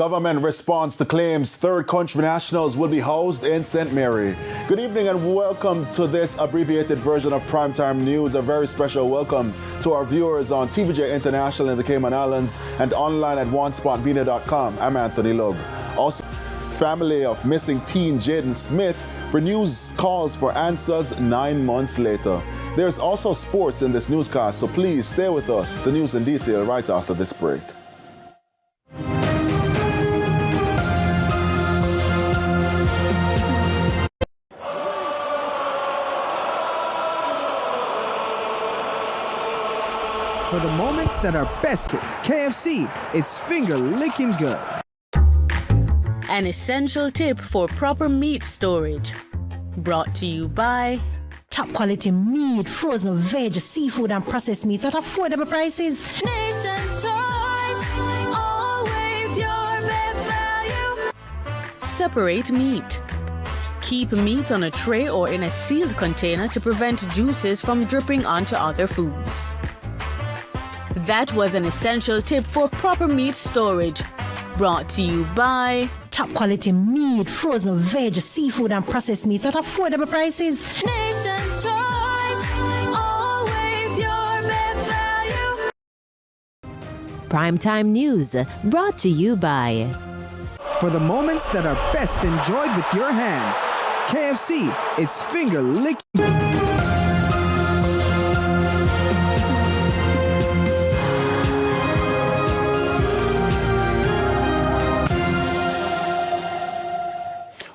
Government responds to claims third country nationals will be housed in St. Mary. Good evening and welcome to this abbreviated version of Primetime News. A very special welcome to our viewers on TVJ International in the Cayman Islands and online at onespotmedia.com. I'm Anthony Loeb. Also, family of missing teen Jaden Smith renews calls for answers 9 months later. There's also sports in this newscast, so please stay with us. The news in detail right after this break. For the moments that are bested, KFC is finger-licking good. An essential tip for proper meat storage. Brought to you by top quality meat, frozen veg, seafood and processed meats at affordable prices. Nation's choice, always your best value. Separate meat. Keep meat on a tray or in a sealed container to prevent juices from dripping onto other foods. That was an essential tip for proper meat storage. Brought to you by top quality meat, frozen veg, seafood and processed meats at affordable prices. Nation's choice, always your best value. Primetime News, brought to you by For the moments that are best enjoyed with your hands, KFC is finger-licking.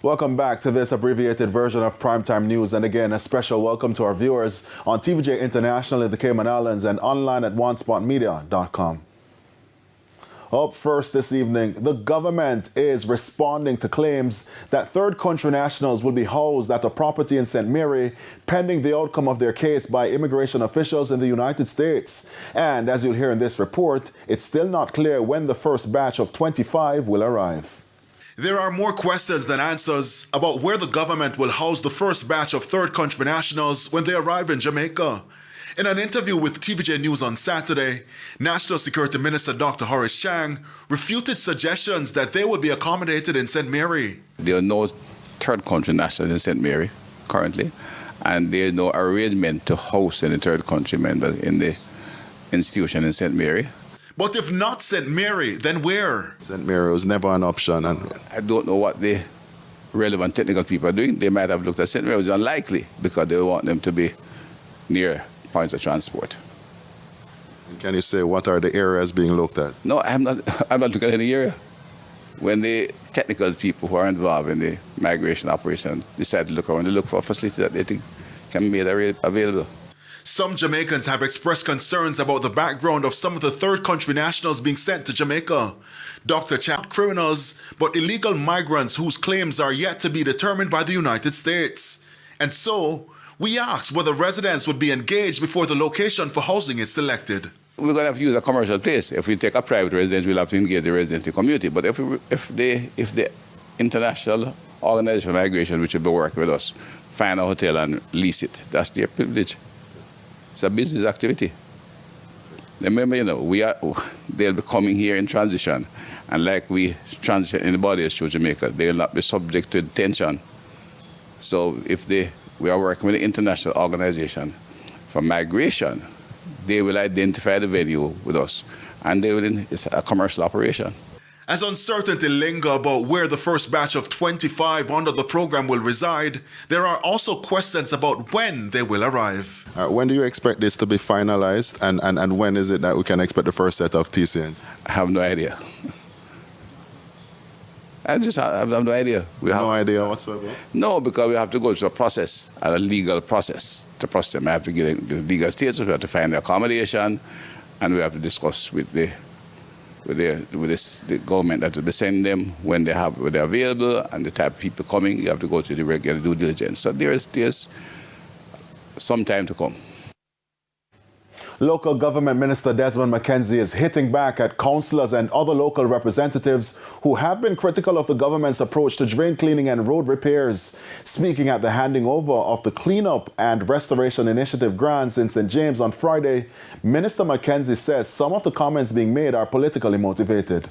Welcome back to this abbreviated version of Primetime News. And again, a special welcome to our viewers on TVJ International in the Cayman Islands and online at onespotmedia.com. Up first this evening, the government is responding to claims that third country nationals will be housed at a property in St. Mary pending the outcome of their case by immigration officials in the United States. And as you'll hear in this report, it's still not clear when the first batch of 25 will arrive. There are more questions than answers about where the government will house the first batch of third country nationals when they arrive in Jamaica. In an interview with TVJ News on Saturday, National Security Minister Dr. Horace Chang refuted suggestions that they will be accommodated in St. Mary. There are no third country nationals in St. Mary currently, and there is no arrangement to house any third country member in the institution in St. Mary. But if not St. Mary, then where? St. Mary was never an option. And I don't know what the relevant technical people are doing. They might have looked at St. Mary. It was unlikely because they want them to be near points of transport. Can you say what are the areas being looked at? No, I'm not looking at any area. When the technical people who are involved in the migration operation decide to look around, they look for a facility that they think can be made available. Some Jamaicans have expressed concerns about the background of some of the third country nationals being sent to Jamaica. Dr. Chang, criminals, but illegal migrants whose claims are yet to be determined by the United States. And so, we asked whether residents would be engaged before the location for housing is selected. We're going to have to use a commercial place. If we take a private residence, we'll have to engage the resident community. But if the International Organization for Migration, which will be working with us, find a hotel and lease it, that's their privilege. It's a business activity. Remember, they'll be coming here in transition, and like we transition in the borders through Jamaica, they will not be subject to detention. So if we are working with the International Organization for Migration, they will identify the venue with us, and it's a commercial operation. As uncertainty lingers about where the first batch of 25 under the program will reside, there are also questions about when they will arrive. When do you expect this to be finalized, and when is it that we can expect the first set of TCNs? I have no idea. I have no idea. No idea whatsoever? No, because we have to go through a process, a legal process. To process them, I have to give the legal status, we have to find the accommodation, and we have to discuss with the government that will be sending them when they're available and the type of people coming. You have to go through the regular due diligence. So there's some time to come. Local Government Minister Desmond McKenzie is hitting back at councillors and other local representatives who have been critical of the government's approach to drain cleaning and road repairs. Speaking at the handing over of the Cleanup and Restoration Initiative grants in St. James on Friday, Minister McKenzie says some of the comments being made are politically motivated.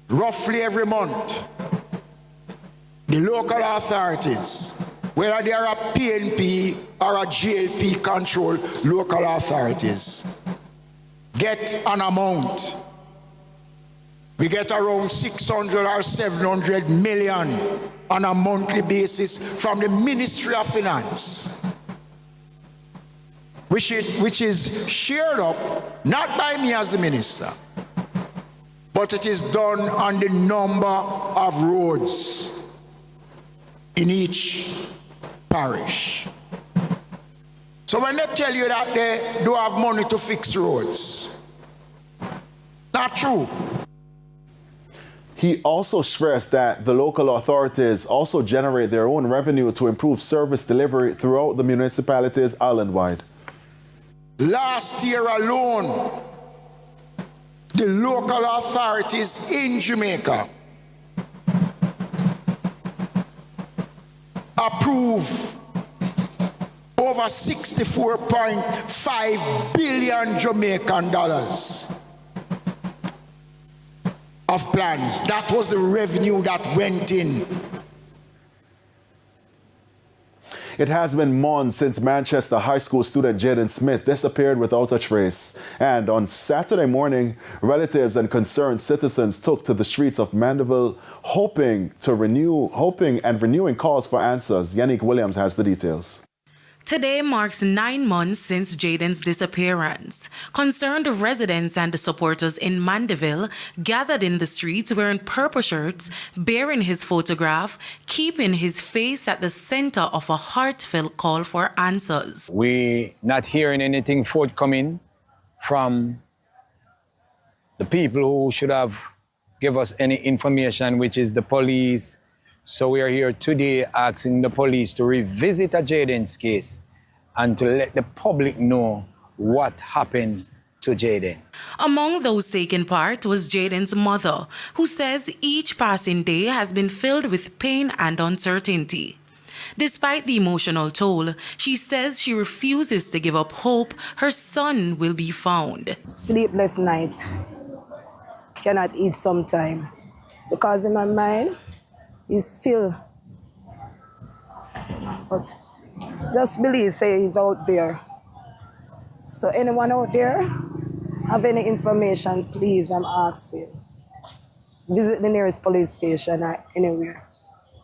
roughly every month, the local authorities, whether they are a PNP or a GLP controlled local authorities, get an amount. We get around 600 or 700 million on a monthly basis from the Ministry of Finance, which is shared up, not by me as the minister, but it is done on the number of roads in each parish. So when they tell you that they do have money to fix roads, not true. He also stressed that the local authorities also generate their own revenue to improve service delivery throughout the municipalities island-wide. Last year alone, the local authorities in Jamaica approved over 64.5 billion Jamaican dollars of plans. That was the revenue that went in. It has been months since Manchester High School student Jaden Smith disappeared without a trace. And on Saturday morning, relatives and concerned citizens took to the streets of Mandeville hoping and renewing calls for answers. Yannick Williams has the details. Today marks 9 months since Jaden's disappearance. Concerned residents and supporters in Mandeville gathered in the streets wearing purple shirts, bearing his photograph, keeping his face at the center of a heartfelt call for answers. We're not hearing anything forthcoming from the people who should have given us any information, which is the police. So we are here today asking the police to revisit Jaden's case and to let the public know what happened to Jaden. Among those taking part was Jaden's mother, who says each passing day has been filled with pain and uncertainty. Despite the emotional toll, she says she refuses to give up hope her son will be found. Sleepless night. Cannot eat sometime because in my mind, he's still, but just believe, say he's out there. So anyone out there have any information, please, I'm asking. Visit the nearest police station or anywhere.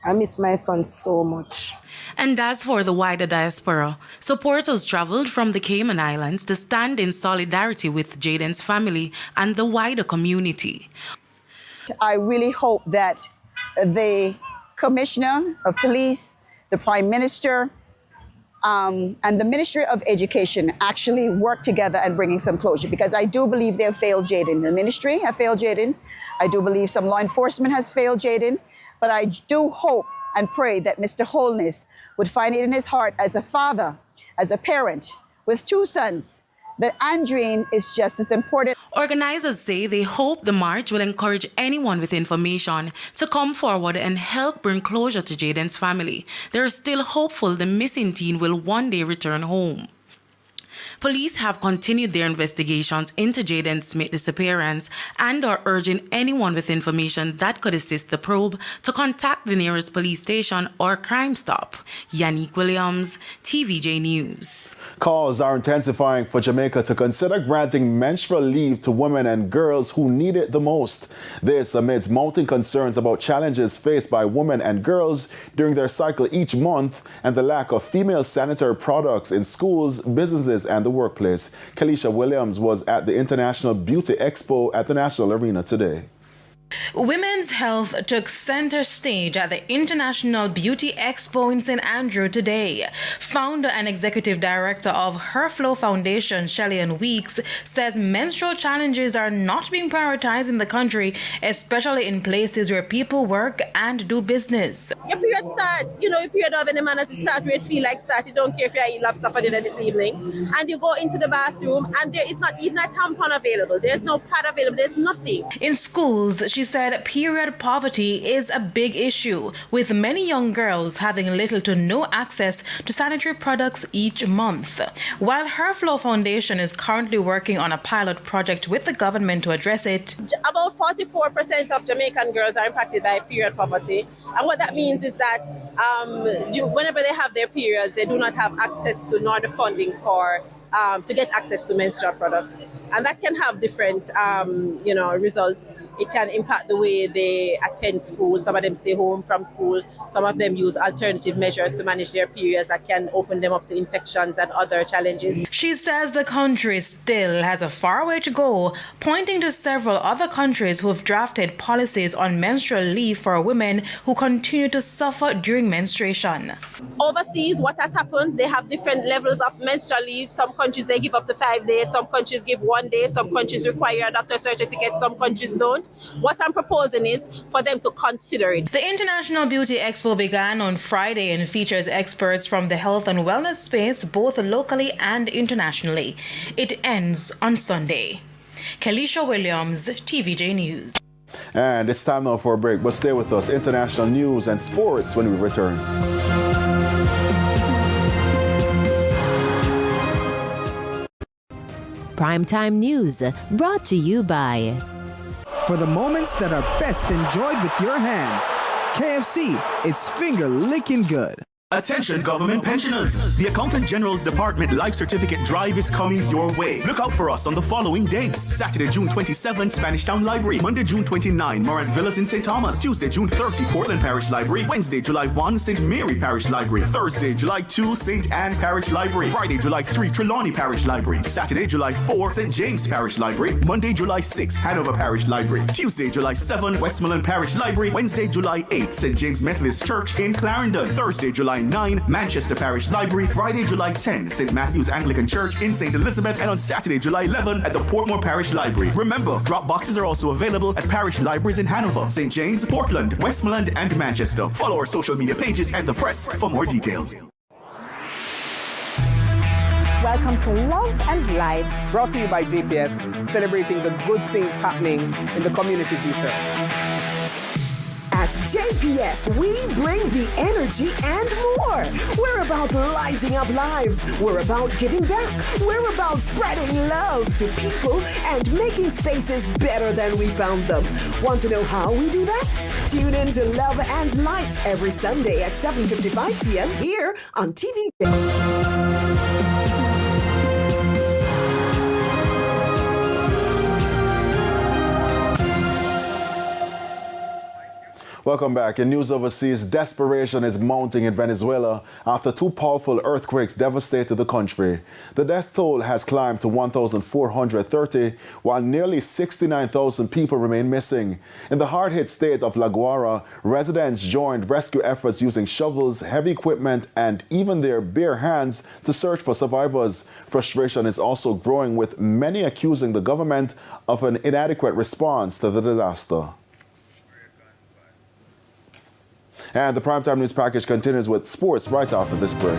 I miss my son so much. And as for the wider diaspora, supporters traveled from the Cayman Islands to stand in solidarity with Jaden's family and the wider community. I really hope that the Commissioner of Police, the Prime Minister, and the Ministry of Education actually work together and bringing some closure, because I do believe they have failed Jaden. The ministry have failed Jaden. I do believe some law enforcement has failed Jaden. But I do hope and pray that Mr. Holness would find it in his heart as a father, as a parent, with 2 sons, that Andreen is just as important. Organizers say they hope the march will encourage anyone with information to come forward and help bring closure to Jaden's family. They're still hopeful the missing teen will one day return home. Police have continued their investigations into Jaden Smith's disappearance and are urging anyone with information that could assist the probe to contact the nearest police station or Crime Stop. Yannick Williams, TVJ News. Calls are intensifying for Jamaica to consider granting menstrual leave to women and girls who need it the most. This amidst mounting concerns about challenges faced by women and girls during their cycle each month and the lack of female sanitary products in schools, businesses, and the workplace. Kalisha Williams was at the International Beauty Expo at the National Arena today. Women's health took center stage at the International Beauty Expo in St. Andrew today. Founder and executive director of Her Flow Foundation, Shelley-Ann Weeks, says menstrual challenges are not being prioritized in the country, especially in places where people work and do business. Your period starts, your period of any man as it start where it feel like start. You don't care if you eat lobster for dinner this evening. And you go into the bathroom and there is not even a tampon available. There's no pad available. There's nothing. In schools, she she said period poverty is a big issue, with many young girls having little to no access to sanitary products each month. While Her Flow Foundation is currently working on a pilot project with the government to address it. About 44% of Jamaican girls are impacted by period poverty. And what that means is that whenever they have their periods, they do not have access to nor the funding for to get access to menstrual products. And that can have different, results. It can impact the way they attend school. Some of them stay home from school. Some of them use alternative measures to manage their periods that can open them up to infections and other challenges. She says the country still has a far way to go, pointing to several other countries who have drafted policies on menstrual leave for women who continue to suffer during menstruation. Overseas, what has happened, they have different levels of menstrual leave. Some countries, they give up to 5 days. Some countries give 1 day. Some countries require a doctor's certificate. Some countries don't. What I'm proposing is for them to consider it. The International Beauty Expo began on Friday and features experts from the health and wellness space, both locally and internationally. It ends on Sunday. Kelisha Williams, TVJ News. And it's time now for a break, but stay with us. International news and sports when we return. Primetime News, brought to you by... For the moments that are best enjoyed with your hands, KFC, it's finger licking good. Attention government pensioners. The Accountant General's Department Life Certificate Drive is coming your way. Look out for us on the following dates. Saturday, June 27, Spanish Town Library. Monday, June 29, Morant Villas in St. Thomas. Tuesday, June 30, Portland Parish Library. Wednesday, July 1, St. Mary Parish Library. Thursday, July 2, St. Anne Parish Library. Friday, July 3, Trelawney Parish Library. Saturday, July 4, St. James Parish Library. Monday, July 6, Hanover Parish Library. Tuesday, July 7, Westmoreland Parish Library. Wednesday, July 8, St. James Methodist Church in Clarendon. Thursday, July 9, Manchester Parish Library. Friday, July 10, St. Matthew's Anglican Church in St. Elizabeth. And on Saturday, July 11, at the Portmore Parish Library. Remember, drop boxes are also available at parish libraries in Hanover, St. James, Portland, Westmoreland, and Manchester. Follow our social media pages and the press for more details. Welcome to Love and Life, brought to you by JPS, celebrating the good things happening in the communities we serve. At JPS, we bring the energy and more. We're about lighting up lives. We're about giving back. We're about spreading love to people and making spaces better than we found them. Want to know how we do that? Tune in to Love and Light every Sunday at 7:55 p.m. here on TVJ. Welcome back. In news overseas, desperation is mounting in Venezuela after two powerful earthquakes devastated the country. The death toll has climbed to 1,430, while nearly 69,000 people remain missing. In the hard-hit state of La Guaira, residents joined rescue efforts using shovels, heavy equipment, and even their bare hands to search for survivors. Frustration is also growing, with many accusing the government of an inadequate response to the disaster. And the Primetime News package continues with sports right after this break.